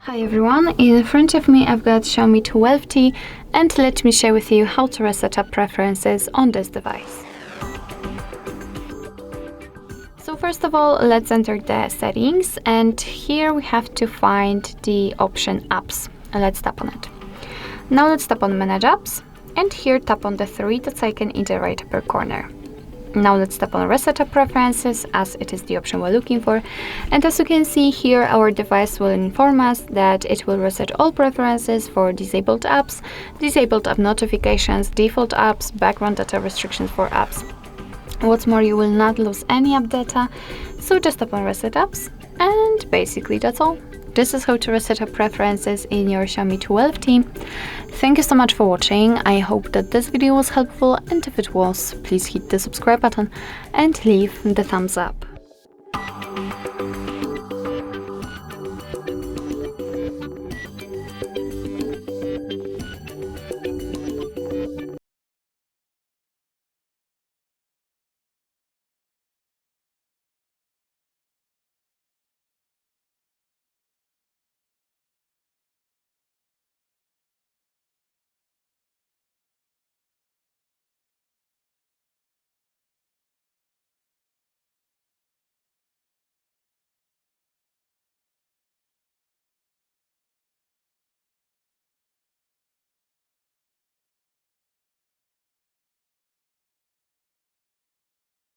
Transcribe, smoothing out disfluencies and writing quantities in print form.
Hi everyone, in front of me I've got Xiaomi 12T and let me share with you how to reset up preferences on this device. So first of all, let's enter the settings, and here we have to find the option apps. Let's tap on it. Now let's tap on manage apps, and here tap on the three dots icon in the right upper corner. Now let's tap on reset up preferences, as it is the option we're looking for, and as you can see here, our device will inform us that it will reset all preferences for disabled apps, disabled app notifications, default apps, background data restrictions for apps. What's more, you will not lose any app data, so just tap on reset apps, and basically that's all. This is how to reset up preferences in your Xiaomi 12T. Thank you so much for watching. I hope that this video was helpful, and if it was, please hit the subscribe button and leave the thumbs up.